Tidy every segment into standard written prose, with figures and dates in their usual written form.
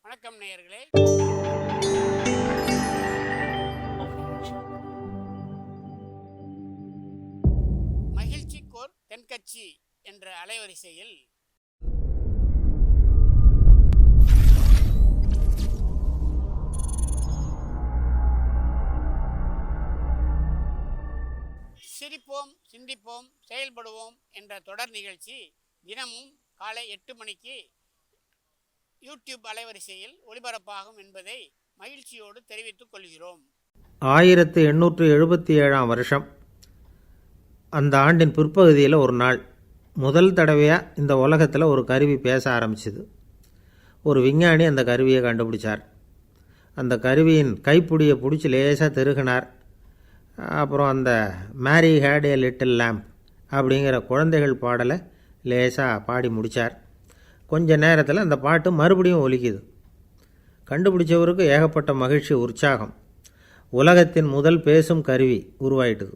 வணக்கம் நேயர்களே. மகிழ்ச்சிக்கோர் தென்கட்சி என்ற அலைவரிசையில் சிரிப்போம், சிந்திப்போம், செயல்படுவோம் என்ற தொடர் நிகழ்ச்சி தினமும் காலை 8 மணிக்கு யூடியூப் அலைவரிசையில் ஒளிபரப்பாகும் என்பதை மகிழ்ச்சியோடு தெரிவித்துக் கொள்கிறோம். 1877 வருஷம் அந்த ஆண்டின் பிற்பகுதியில் ஒரு நாள் முதல் தடவையாக இந்த உலகத்தில் ஒரு கருவி பேச ஆரம்பிச்சுது. ஒரு விஞ்ஞானி அந்த கருவியை கண்டுபிடிச்சார். அந்த கருவியின் கைப்பிடியை பிடிச்சி லேசாக திருகினார். அப்புறம் அந்த Mary had a little lamb அப்படிங்கிற குழந்தைகள் பாடலை லேசாக பாடி முடித்தார். கொஞ்ச நேரத்தில் அந்த பாட்டு மறுபடியும் ஒலிக்குது. கண்டுபிடிச்சவருக்கு ஏகப்பட்ட மகிழ்ச்சி, உற்சாகம். உலகத்தின் முதல் பேசும் கருவி உருவாயிட்டுது.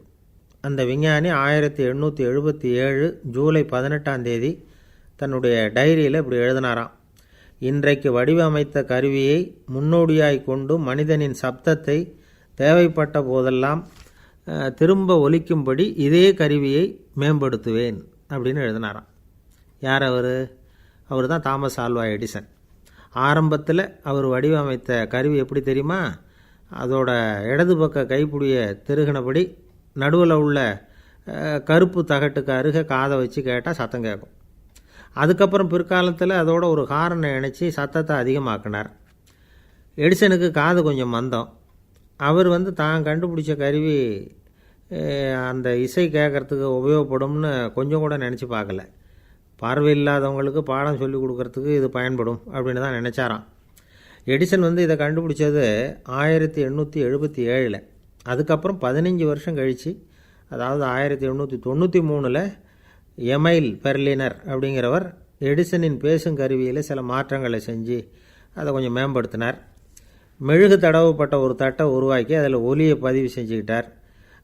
அந்த விஞ்ஞானி 1877 ஜூலை 18 தன்னுடைய டைரியில் இப்படி எழுதினாராம்: இன்றைக்கு வடிவமைத்த கருவியை முன்னோடியாய் கொண்டு மனிதனின் சப்தத்தை தேவைப்பட்ட போதெல்லாம் திரும்ப ஒலிக்கும்படி இதே கருவியை மேம்படுத்துவேன் அப்படின்னு எழுதினாராம். யார் அவர்? அவர் தான் தாமஸ் ஆல்வா எடிசன். ஆரம்பத்தில் அவர் வடிவமைத்த கருவி எப்படி தெரியுமா? அதோட இடது பக்க கைப்பிடியை திருகினபடி நடுவில் உள்ள கருப்பு தகட்டுக்கு அருகே காதை வச்சு கேட்டால் சத்தம் கேட்கும். அதுக்கப்புறம் பிற்காலத்தில் அதோட ஒரு ஹாரனை இணைச்சி சத்தத்தை அதிகமாக்கினார். எடிசனுக்கு காது கொஞ்சம் மந்தம். அவர் தான் கண்டுபிடிச்ச கருவி அந்த இசை கேட்குறதுக்கு உபயோகப்படும்னு கொஞ்சம் கூட நினச்சி பார்க்கல. பார்வை இல்லாதவங்களுக்கு பாடம் சொல்லி கொடுக்கறதுக்கு இது பயன்படும் அப்படின்னு தான் நினச்சாராம். எடிசன் இதை கண்டுபிடிச்சது 1877. அதுக்கப்புறம் 15 வருஷம் கழித்து, அதாவது 1893 எமைல் பெர்லினர் அப்படிங்கிறவர் எடிசனின் பேசும் கருவியில் சில மாற்றங்களை செஞ்சு அதை கொஞ்சம் மேம்படுத்தினார். மெழுகு தடவப்பட்ட ஒரு தட்டை உருவாக்கி அதில் ஒலியை பதிவு செஞ்சுக்கிட்டார்.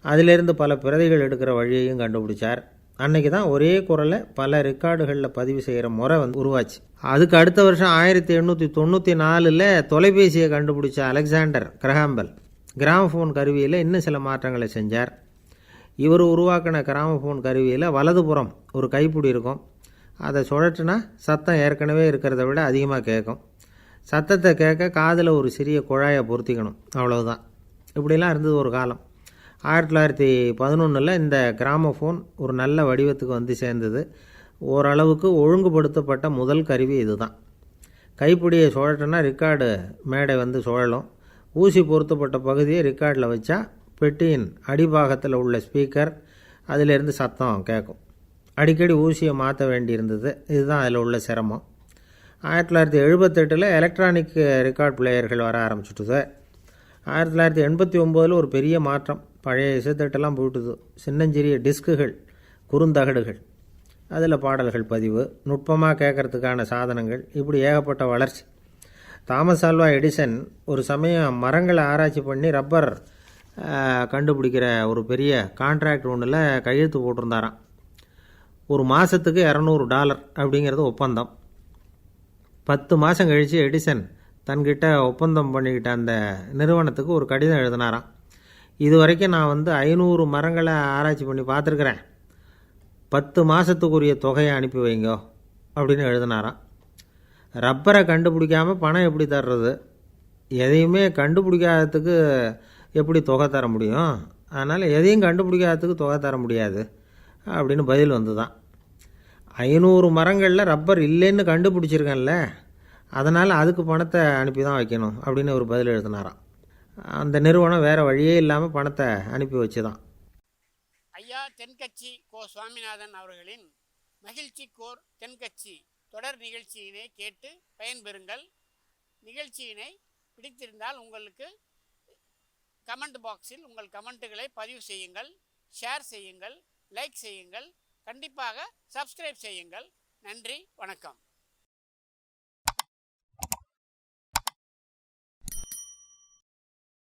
அதிலிருந்து பல பிரதிகள் எடுக்கிற வழியையும் கண்டுபிடிச்சார். அன்னைக்கு தான் ஒரே குரலை பல ரெக்கார்டுகளில் பதிவு செய்கிற முறை உருவாச்சு. அதுக்கு அடுத்த வருஷம் 1894 தொலைபேசியை கண்டுபிடிச்ச அலெக்சாண்டர் கிரஹாம்பெல் கிராமஃபோன் கருவியில் இன்னும் சில மாற்றங்களை செஞ்சார். இவர் உருவாக்கின கிராமஃபோன் கருவியில் வலதுபுறம் ஒரு கைப்பிடி இருக்கும். அதை சுழற்றினா சத்தம் ஏற்கனவே இருக்கிறத விட அதிகமாக கேட்கும். சத்தத்தை கேட்க காதில் ஒரு சிறிய குழாயை பொருத்திக்கணும், அவ்வளவுதான். இப்படிலாம் இருந்தது ஒரு காலம். 1911 இந்த கிராமஃபோன் ஒரு நல்ல வடிவத்துக்கு சேர்ந்தது. ஓரளவுக்கு ஒழுங்குபடுத்தப்பட்ட முதல் கருவி இதுதான். கைப்பிடியை சுழற்றினா ரெக்கார்டு மேடை சுழலும். ஊசி பொருத்தப்பட்ட பகுதியை ரெக்கார்டில் வச்சா பெட்டியின் அடிபாகத்தில் உள்ள ஸ்பீக்கர் அதிலிருந்து சத்தம் கேட்கும். அடிக்கடி ஊசியை மாற்ற வேண்டியிருந்தது. இதுதான் அதில் உள்ள சிரமம். 1978 எலக்ட்ரானிக் ரெக்கார்ட் பிளேயர்கள் வர ஆரம்பிச்சுட்டுது. 1989 ஒரு பெரிய மாற்றம். பழைய இசைத்தட்டெல்லாம் போயிட்டுது. சின்னஞ்சிறிய டிஸ்குகள், குறுந்தகடுகள், அதில் பாடல்கள் பதிவு, நுட்பமாக கேட்கறதுக்கான சாதனங்கள், இப்படி ஏகப்பட்ட வளர்ச்சி. தாமஸ் ஆல்வா எடிசன் ஒரு சமயம் மரங்களை ஆராய்ச்சி பண்ணி ரப்பர் கண்டுபிடிக்கிற ஒரு பெரிய கான்ட்ராக்ட் ஒன்றில் கையெழுத்து போட்டிருந்தாராம். ஒரு மாதத்துக்கு $200 அப்படிங்கிறது ஒப்பந்தம். 10 மாதம் கழித்து எடிசன் தன்கிட்ட ஒப்பந்தம் பண்ணிக்கிட்ட அந்த நிறுவனத்துக்கு ஒரு கடிதம் எழுதினாராம். இது வரைக்கும் நான் 500 மரங்களை ஆராய்ச்சி பண்ணி பார்த்துருக்குறேன், 10 மாதத்துக்குரிய தொகையை அனுப்பி வைங்கோ அப்படின்னு எழுதினாராம். ரப்பரை கண்டுபிடிக்காமல் பணம் எப்படி தர்றது? எதையுமே கண்டுபிடிக்காததுக்கு எப்படி தொகை தர முடியும்? அதனால் எதையும் கண்டுபிடிக்காததுக்கு தொகை தர முடியாது அப்படின்னு பதில் தான். 500 மரங்களில் ரப்பர் இல்லைன்னு கண்டுபிடிச்சிருக்கேன்ல, அதனால் அதுக்கு பணத்தை அனுப்பி தான் வைக்கணும் அப்படின்னு ஒரு பதில் எழுதினாராம். அந்த நிறுவனம் வேறு வழியே இல்லாமல் பணத்தை அனுப்பி வச்சு தான். ஐயா தென்கட்சி கோ சுவாமிநாதன் அவர்களின் மகிழ்ச்சிக்கோர் தென்கட்சி தொடர் நிகழ்ச்சியினை கேட்டு பயன்பெறுங்கள். நிகழ்ச்சியினை பிடித்திருந்தால் உங்களுக்கு கமெண்ட் பாக்ஸில் உங்கள் கமெண்ட்டுகளை பதிவு செய்யுங்கள், ஷேர் செய்யுங்கள், லைக் செய்யுங்கள், கண்டிப்பாக சப்ஸ்கிரைப் செய்யுங்கள். நன்றி, வணக்கம்.